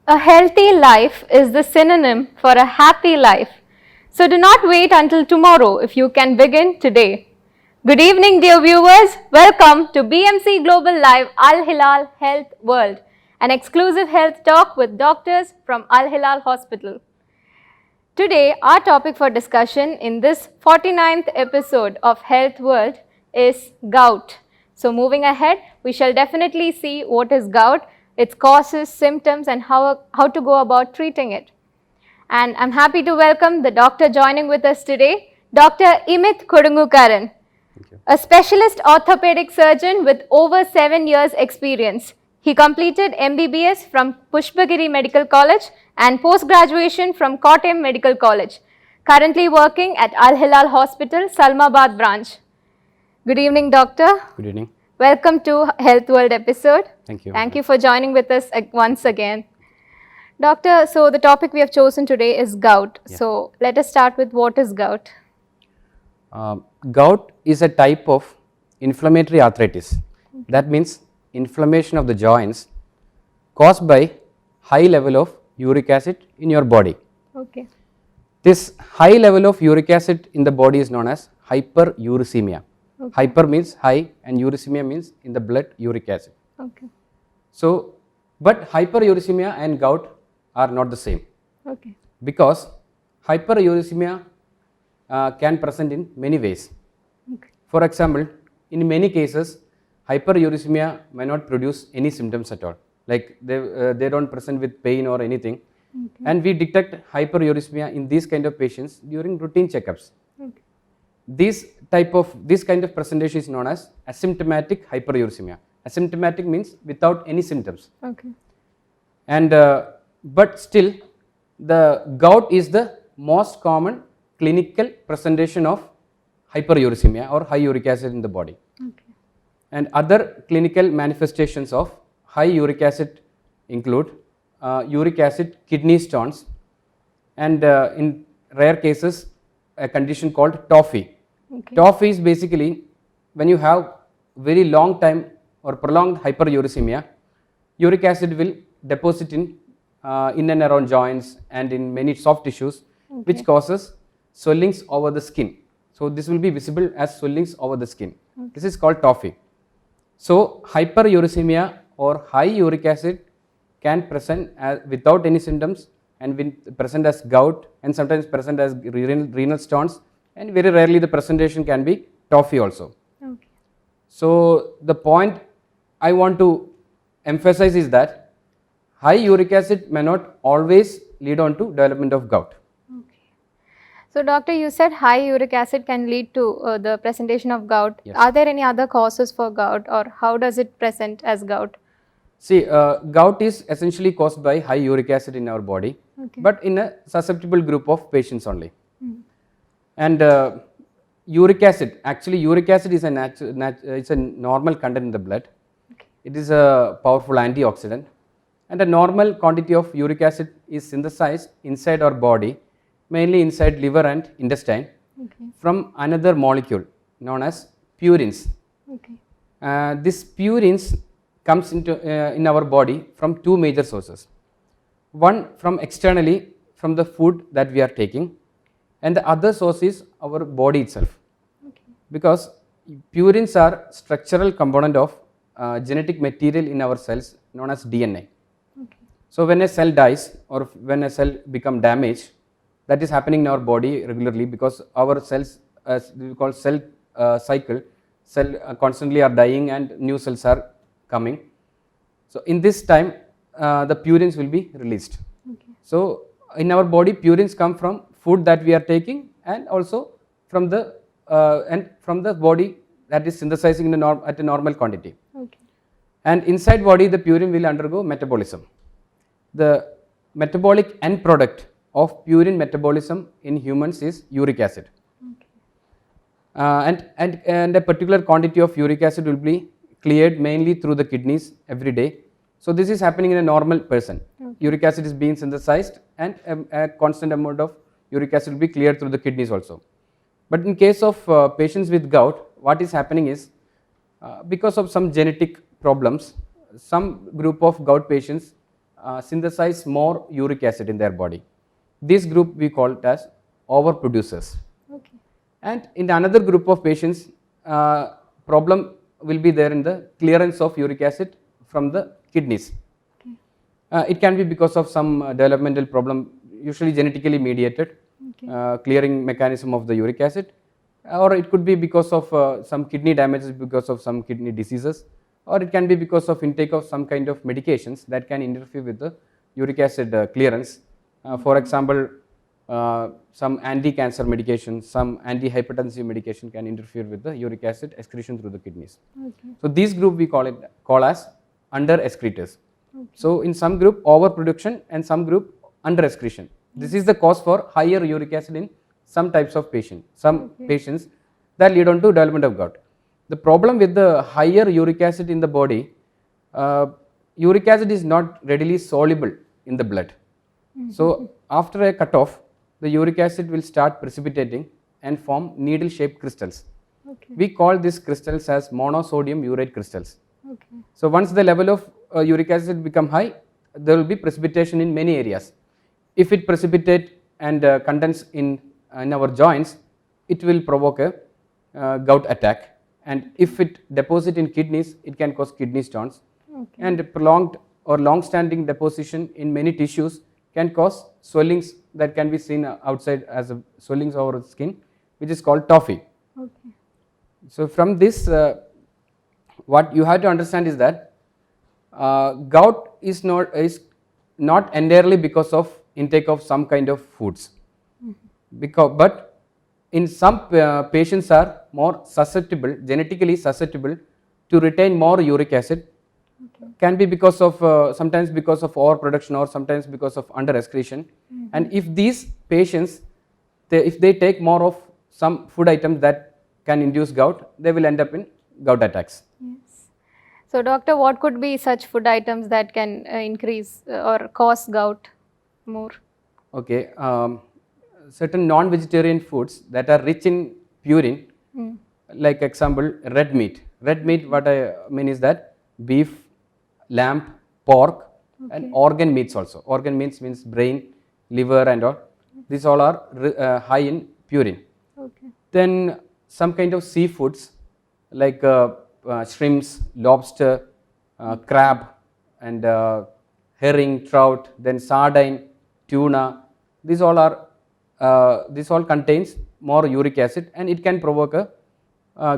A healthy life is the synonym for a happy life. So do not wait until tomorrow if you can begin today. Good evening, dear viewers. Welcome to BMC Global Live Al Hilal Health World, an exclusive health talk with doctors from Al Hilal Hospital. Today, our topic for discussion in this 49th episode of Health World is gout. So moving ahead, we shall definitely see what is gout, its causes, symptoms, and how to go about treating it. And I'm happy to welcome the doctor joining with us today, Dr. Imit Kodungukaran, a specialist orthopedic surgeon with over 7 years experience. He completed MBBS from Pushpagiri Medical College and post-graduation from Kottayam Medical College. Currently working at Al Hilal Hospital, Salmabad branch. Good evening, doctor. Good evening. Welcome to Health World episode. Thank you. Thank you for joining with us once again. Doctor, so the topic we have chosen today is gout. Yeah. So let us start with what is gout. Gout is a type of inflammatory arthritis. That means inflammation of the joints caused by high level of uric acid in your body. Okay. This high level of uric acid in the body is known as hyperuricemia. Okay. Hyper means high and uricemia means in the blood uric acid. Okay. So, but hyperuricemia and gout are not the same, Okay. because hyperuricemia can present in many ways. Okay. For example, in many cases, hyperuricemia may not produce any symptoms at all. Like they don't present with pain or anything. Okay. And we detect hyperuricemia in these kind of patients during routine checkups. Okay. This kind of presentation is known as asymptomatic hyperuricemia. Asymptomatic means without any symptoms. Okay. And but still, the gout is the most common clinical presentation of hyperuricemia or high uric acid in the body. Okay. And other clinical manifestations of high uric acid include uric acid kidney stones, and in rare cases a condition called TOFI. Okay. TOFI is basically when you have very long time or prolonged hyperuricemia, uric acid will deposit in and around joints and in many soft tissues, which causes swellings over the skin. So this will be visible as swellings over the skin. Okay. This is called TOFI. So hyperuricemia or high uric acid can present as without any symptoms and will present as gout and sometimes present as renal stones, and very rarely the presentation can be TOFI also. Okay. So the point I want to emphasize is that high uric acid may not always lead on to development of gout. Okay. So doctor, you said high uric acid can lead to the presentation of gout. Yes. Are there any other causes for gout, or how does it present as gout? See, gout is essentially caused by high uric acid in our body, Okay. but in a susceptible group of patients only. Mm. And uric acid, actually uric acid is it's a normal content in the blood. Okay. It is a powerful antioxidant, and a normal quantity of uric acid is synthesized inside our body, mainly inside liver and intestine, Okay. from another molecule known as purines. Okay. This purines comes into in our body from two major sources. One from externally from the food that we are taking, and the other source is our body itself. Okay. Because purines are structural component of genetic material in our cells known as DNA. Okay. So when a cell dies or when a cell become damaged, that is happening in our body regularly, because our cells, as we call cell cycle, constantly are dying and new cells are coming. So in this time the purines will be released. Okay. So in our body, purines come from food that we are taking, and also from the body that is synthesizing at a normal quantity. Okay. And inside body, the purine will undergo metabolism. The metabolic end product of purine metabolism in humans is uric acid. Okay. And a particular quantity of uric acid will be cleared mainly through the kidneys every day. So this is happening in a normal person. Okay. Uric acid is being synthesized, and a constant amount of uric acid will be cleared through the kidneys also. But in case of patients with gout, what is happening is because of some genetic problems, some group of gout patients synthesize more uric acid in their body. This group we call it as overproducers. Okay. And in another group of patients, problem will be there in the clearance of uric acid from the kidneys. Okay. It can be because of some developmental problem, usually genetically mediated, Okay. clearing mechanism of the uric acid, or it could be because of some kidney damages because of some kidney diseases, or it can be because of intake of some kind of medications that can interfere with the uric acid clearance. For example, some anti-cancer medication, some anti-hypertensive medication can interfere with the uric acid excretion through the kidneys. Okay. So these group we call as under excretors. So in some group overproduction and some group under excretion. This is the cause for higher uric acid in some types of some patients that lead on to development of gout. The problem with the higher uric acid in the body, uric acid is not readily soluble in the blood. So after a cutoff, the uric acid will start precipitating and form needle shaped crystals. Okay. We call these crystals as monosodium urate crystals. Okay. So once the level of uric acid become high, there will be precipitation in many areas. If it precipitate and condense in our joints, it will provoke a gout attack, and if it deposit in kidneys, it can cause kidney stones. Okay. And prolonged or long-standing deposition in many tissues can cause swellings that can be seen outside as swellings over the skin, which is called tophi. Okay. So from this, what you have to understand is that gout is not entirely because of intake of some kind of foods, but in some patients are more susceptible, genetically susceptible to retain more uric acid. Okay. Can be because of sometimes because of overproduction or sometimes because of under excretion. And if these patients, if they take more of some food items that can induce gout, they will end up in gout attacks. Yes. So, doctor, what could be such food items that can increase or cause gout more? Okay, certain non-vegetarian foods that are rich in purine, like example red meat. Red meat, what I mean is that beef, lamb, pork, and organ meats also. Organ meats means brain, liver, and all. These all are high in purine. Okay. Then some kind of seafoods like shrimps, lobster, crab, and herring, trout, then sardine, tuna. These all contains more uric acid, and it can provoke a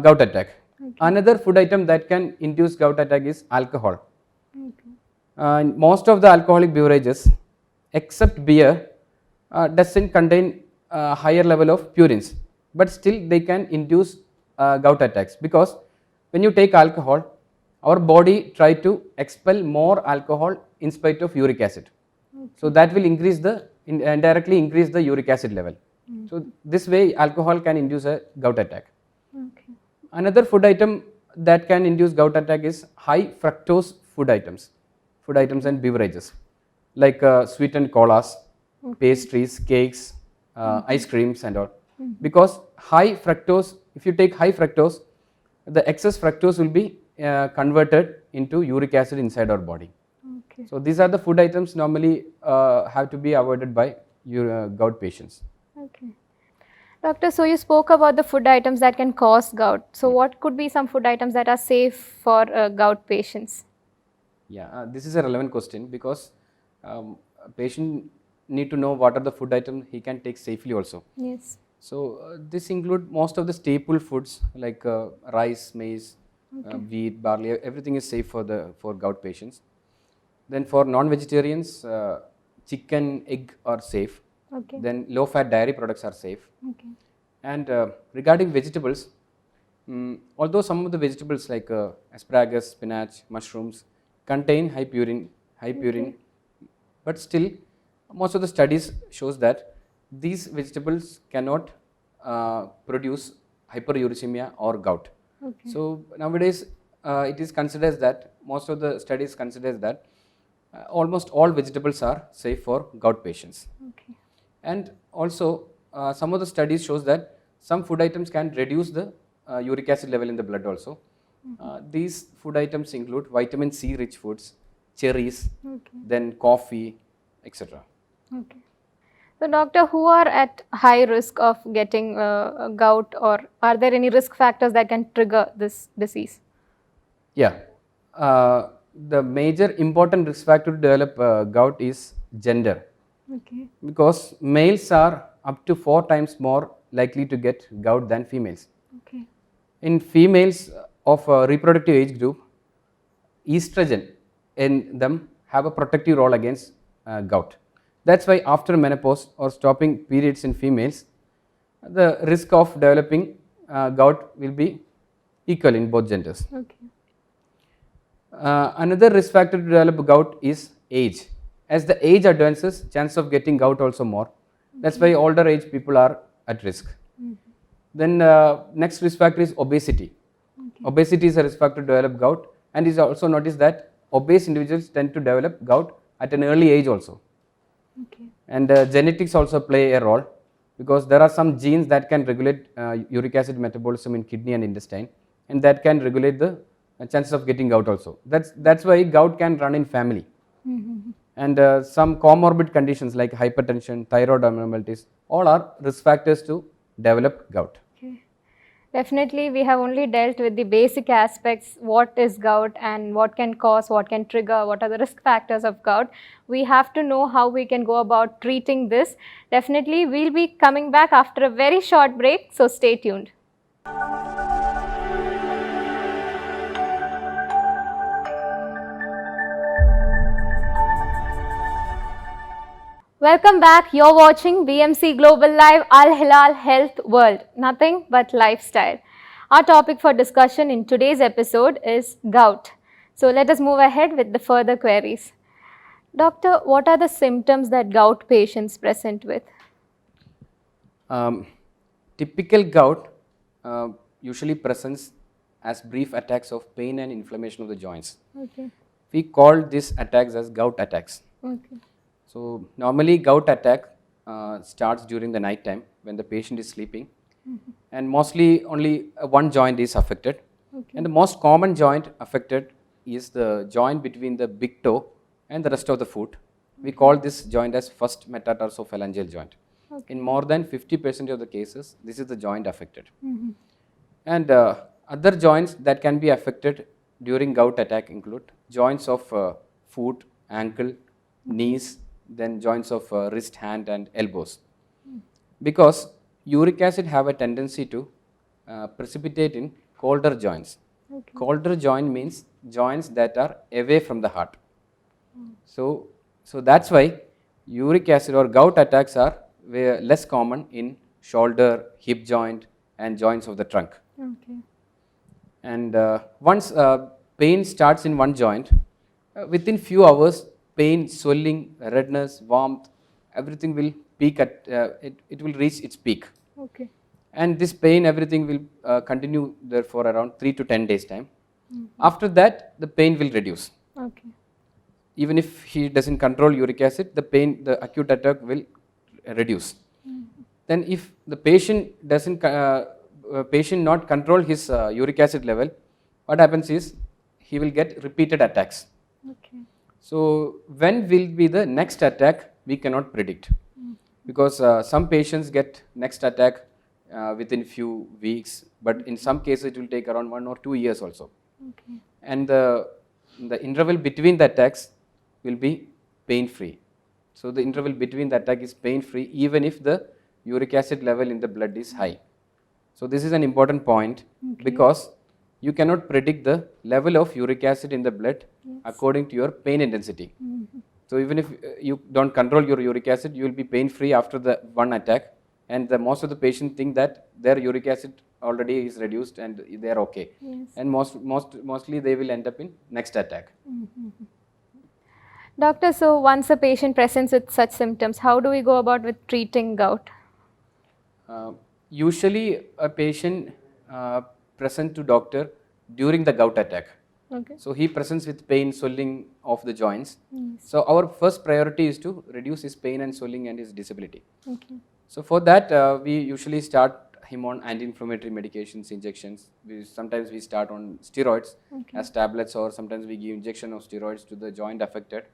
gout attack. Okay. Another food item that can induce gout attack is alcohol. Okay. Most of the alcoholic beverages, except beer, doesn't contain higher level of purines, but still they can induce gout attacks, because when you take alcohol, our body try to expel more alcohol in spite of uric acid. So that will indirectly increase the uric acid level. So this way alcohol can induce a gout attack. Okay. Another food item that can induce gout attack is high fructose food items and beverages, like sweetened colas, pastries, cakes, ice creams, and all. Because high fructose, if you take high fructose, the excess fructose will be converted into uric acid inside our body. Okay. So these are the food items normally have to be avoided by your gout patients. Okay. Doctor, so you spoke about the food items that can cause gout. So what could be some food items that are safe for gout patients? Yeah, this is a relevant question, because a patient need to know what are the food items he can take safely also. Yes. So this include most of the staple foods like rice, maize, wheat, barley. Everything is safe for gout patients. Then for non-vegetarians, chicken, egg are safe. Okay. Then low-fat dairy products are safe. Okay. And regarding vegetables, although some of the vegetables like asparagus, spinach, mushrooms contain high purine, but still most of the studies shows that these vegetables cannot produce hyperuricemia or gout. Okay. So nowadays it is considered that most of the studies considers that almost all vegetables are safe for gout patients. Okay. And also some of the studies shows that some food items can reduce the uric acid level in the blood also. These food items include vitamin C rich foods, cherries, Okay. then coffee, etc. Okay. So, doctor, who are at high risk of getting gout, or are there any risk factors that can trigger this disease? Yeah, the major important risk factor to develop gout is gender, Okay. because males are up to 4 times more likely to get gout than females. Okay. In females of reproductive age group, estrogen in them have a protective role against gout. That's why after menopause or stopping periods in females, the risk of developing gout will be equal in both genders. Okay. Another risk factor to develop gout is age. As the age advances, chance of getting gout also more. That's why older age people are at risk. Then next risk factor is obesity. Obesity is a risk factor to develop gout, and it is also noticed that obese individuals tend to develop gout at an early age also. Okay. And genetics also play a role, because there are some genes that can regulate uric acid metabolism in kidney and intestine, and that can regulate the chances of getting gout also. That's why gout can run in family. And some comorbid conditions like hypertension, thyroid abnormalities, all are risk factors to develop gout. Okay. Definitely, we have only dealt with the basic aspects, what is gout and what can cause, what can trigger, what are the risk factors of gout. We have to know how we can go about treating this. Definitely, we'll be coming back after a very short break, so stay tuned. Welcome back. You're watching BMC Global Live Al Hilal Health World. Nothing but lifestyle. Our topic for discussion in today's episode is gout. So let us move ahead with the further queries. Doctor, what are the symptoms that gout patients present with? Typical gout usually presents as brief attacks of pain and inflammation of the joints. Okay. We call these attacks as gout attacks. Okay. So normally gout attack starts during the night time when the patient is sleeping, and mostly only one joint is affected. Okay. And the most common joint affected is the joint between the big toe and the rest of the foot. We call this joint as first metatarsophalangeal joint. Okay. In more than 50% of the cases, this is the joint affected. Mhm. And other joints that can be affected during gout attack include joints of foot, ankle, knees, then joints of wrist, hand and elbows. Because uric acid have a tendency to precipitate in colder joints. Okay. Colder joint means joints that are away from the heart. So that's why uric acid or gout attacks are less common in shoulder, hip joint and joints of the trunk. Okay. And once pain starts in one joint, within few hours, pain, swelling, redness, warmth, everything will peak at, it will reach its peak. Okay. And this pain, everything will continue there for around 3 to 10 days time. After that, the pain will reduce. Okay. Even if he doesn't control uric acid, the pain, the acute attack will reduce. Then if the patient doesn't, patient not control his uric acid level, what happens is he will get repeated attacks. Okay. So when will be the next attack, we cannot predict, because some patients get next attack within few weeks, but in some cases it will take around 1 or 2 years also. Okay. And the interval between the attacks will be pain free. So the interval between the attack is pain free even if the uric acid level in the blood is high. So this is an important point, because you cannot predict the level of uric acid in the blood according to your pain intensity. So even if you don't control your uric acid, you will be pain free after the one attack, and most of the patient think that their uric acid already is reduced and they are okay. Yes. And mostly they will end up in next attack. Doctor, so once a patient presents with such symptoms, how do we go about with treating gout? Usually a patient present to doctor during the gout attack. Okay. So he presents with pain, swelling of the joints. So our first priority is to reduce his pain and swelling and his disability. Okay. So for that we usually start him on anti-inflammatory medications, injections. Sometimes we start on steroids as tablets, or sometimes we give injection of steroids to the joint affected.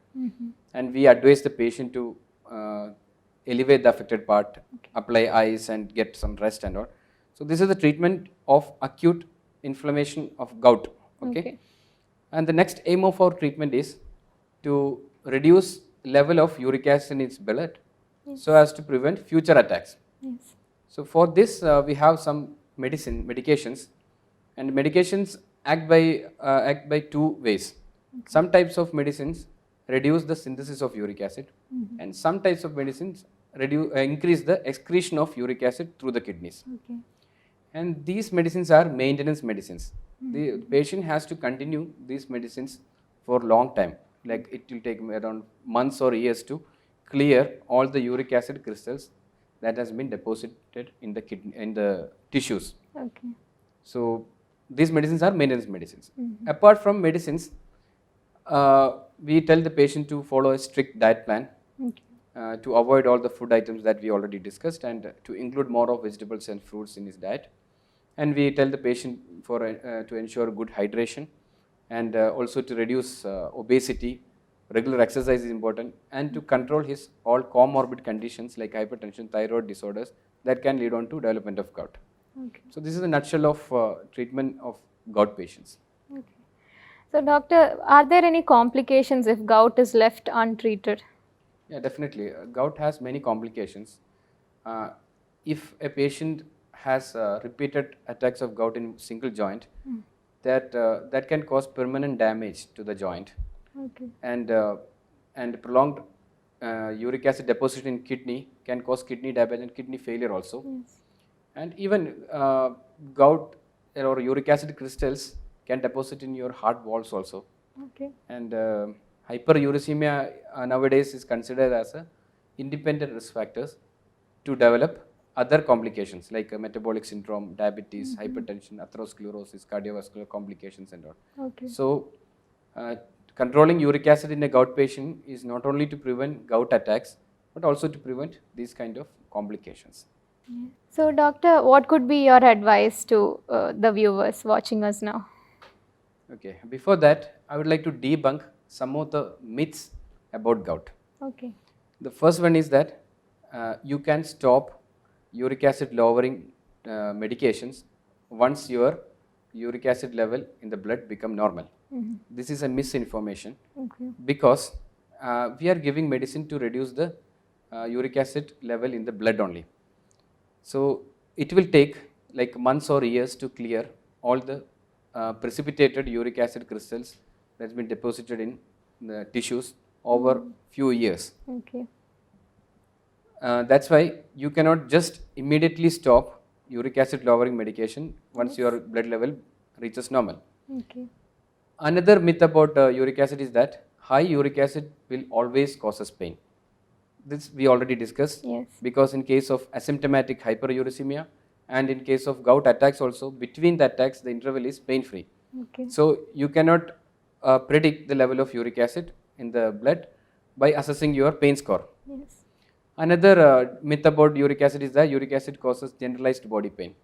And we advise the patient to elevate the affected part, apply ice and get some rest and all. So this is the treatment of acute inflammation of gout. Okay. And the next aim of our treatment is to reduce level of uric acid in its blood so as to prevent future attacks. Yes. So for this we have some medications, and medications act by two ways. Some types of medicines reduce the synthesis of uric acid, and some types of medicines increase the excretion of uric acid through the kidneys. Okay. And these medicines are maintenance medicines. The patient has to continue these medicines for long time, like it will take around months or years to clear all the uric acid crystals that has been deposited in the kidney, in the tissues. Okay. So these medicines are maintenance medicines. Apart from medicines, we tell the patient to follow a strict diet plan, to avoid all the food items that we already discussed, and to include more of vegetables and fruits in his diet. And we tell the patient to ensure good hydration, and also to reduce obesity. Regular exercise is important, and to control his all comorbid conditions like hypertension, thyroid disorders that can lead on to development of gout. Okay. So this is a nutshell of treatment of gout patients. Okay. So doctor, are there any complications if gout is left untreated? Yeah, definitely. Gout has many complications. If a patient has repeated attacks of gout in single joint, that can cause permanent damage to the joint. Okay. And prolonged uric acid deposition in kidney can cause kidney damage and kidney failure also. Yes. And even gout or uric acid crystals can deposit in your heart walls also. Okay. And hyperuricemia nowadays is considered as a independent risk factors to develop other complications like metabolic syndrome, diabetes, hypertension, atherosclerosis, cardiovascular complications and all. Okay. So controlling uric acid in a gout patient is not only to prevent gout attacks but also to prevent these kind of complications. So doctor, what could be your advice to the viewers watching us now? Okay, before that I would like to debunk some of the myths about gout. Okay. The first one is that you can stop uric acid lowering medications once your uric acid level in the blood become normal. This is a misinformation. Okay. Because we are giving medicine to reduce the uric acid level in the blood only. So it will take like months or years to clear all the precipitated uric acid crystals that's been deposited in the tissues over few years. Okay. That's why you cannot just immediately stop uric acid lowering medication once your blood level reaches normal. Okay. Another myth about uric acid is that high uric acid will always causes pain. This we already discussed. Yes. Because in case of asymptomatic hyperuricemia and in case of gout attacks also, between the attacks the interval is pain free. Okay. So you cannot predict the level of uric acid in the blood by assessing your pain score. Yes. Another myth about uric acid is that uric acid causes generalized body pain.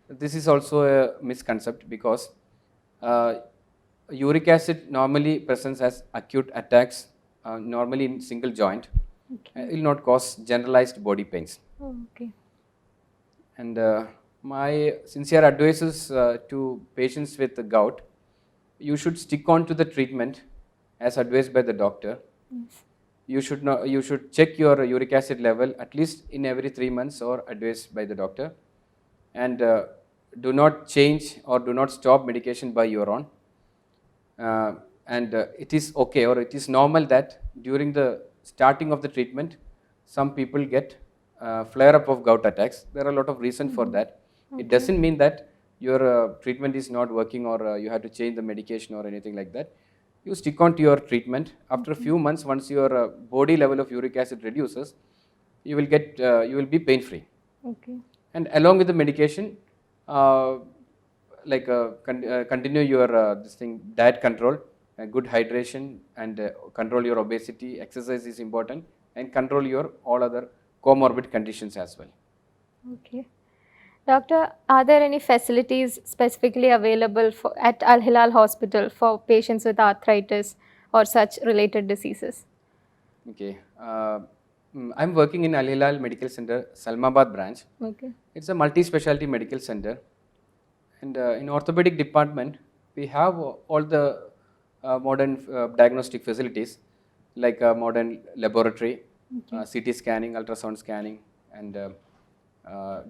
This is also a misconception because uric acid normally presents as acute attacks, normally in single joint. It will not cause generalized body pains. Oh, okay. And my sincere advice is to patients with gout, you should stick on to the treatment as advised by the doctor. Yes. You should check your uric acid level at least in every 3 months or advised by the doctor, and do not change or do not stop medication by your own. And it is okay or it is normal that during the starting of the treatment some people get flare up of gout attacks. There are a lot of reasons for that. It doesn't mean that your treatment is not working or you have to change the medication or anything like that. You stick on to your treatment. After a few months, once your body level of uric acid reduces, you will be pain free. Okay. And along with the medication, continue your diet control, good hydration, and control your obesity. Exercise is important, and control your all other comorbid conditions as well. Okay. Doctor, are there any facilities specifically available at Al Hilal Hospital for patients with arthritis or such related diseases? Okay. I'm working in Al Hilal Medical Center, Salmabad branch. Okay. It's a multi-specialty medical center, and in orthopedic department we have all the modern diagnostic facilities like modern laboratory, CT scanning, ultrasound scanning, and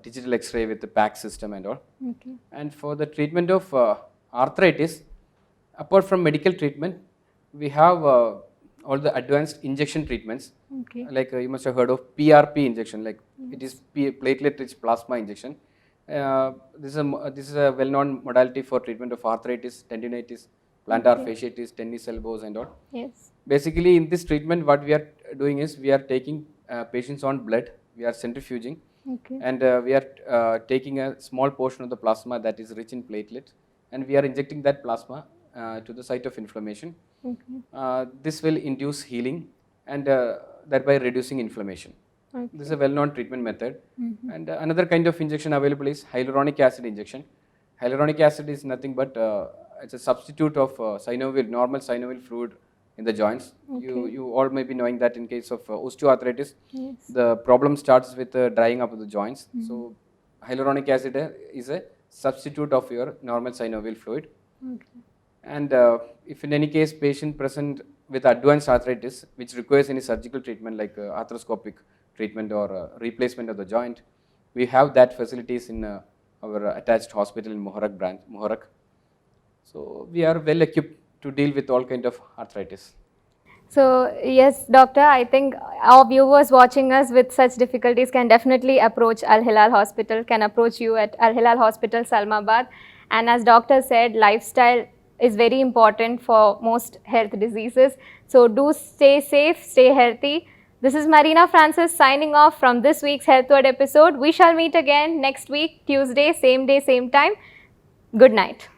digital X-ray with the PAC system and all. Okay. And for the treatment of arthritis, apart from medical treatment, we have all the advanced injection treatments. Okay. Like you must have heard of PRP injection, like it is platelet-rich plasma injection. This is a well-known modality for treatment of arthritis, tendinitis, plantar fasciitis, tennis elbows and all. Yes. Basically, in this treatment, what we are doing is we are taking patients on blood, we are centrifuging, Okay. and we are taking a small portion of the plasma that is rich in platelets, and we are injecting that plasma to the site of inflammation. Okay. This will induce healing and thereby reducing inflammation. Okay. This is a well-known treatment method. And another kind of injection available is hyaluronic acid injection. Hyaluronic acid is nothing but it's a substitute of normal synovial fluid in the joints. You all may be knowing that in case of osteoarthritis, Yes. the problem starts with drying up of the joints. So hyaluronic acid is a substitute of your normal synovial fluid. Okay. And if in any case patient present with advanced arthritis which requires any surgical treatment like arthroscopic treatment or replacement of the joint, we have that facilities in our attached hospital in Muharrak. So we are well equipped to deal with all kind of arthritis. So yes, doctor, I think our viewers watching us with such difficulties can definitely approach Al Hilal Hospital, can approach you at Al Hilal Hospital, Salmabad. And as doctor said, lifestyle is very important for most health diseases. So do stay safe, stay healthy. This is Marina Francis signing off from this week's Health Word episode. We shall meet again next week, Tuesday, same day, same time. Good night.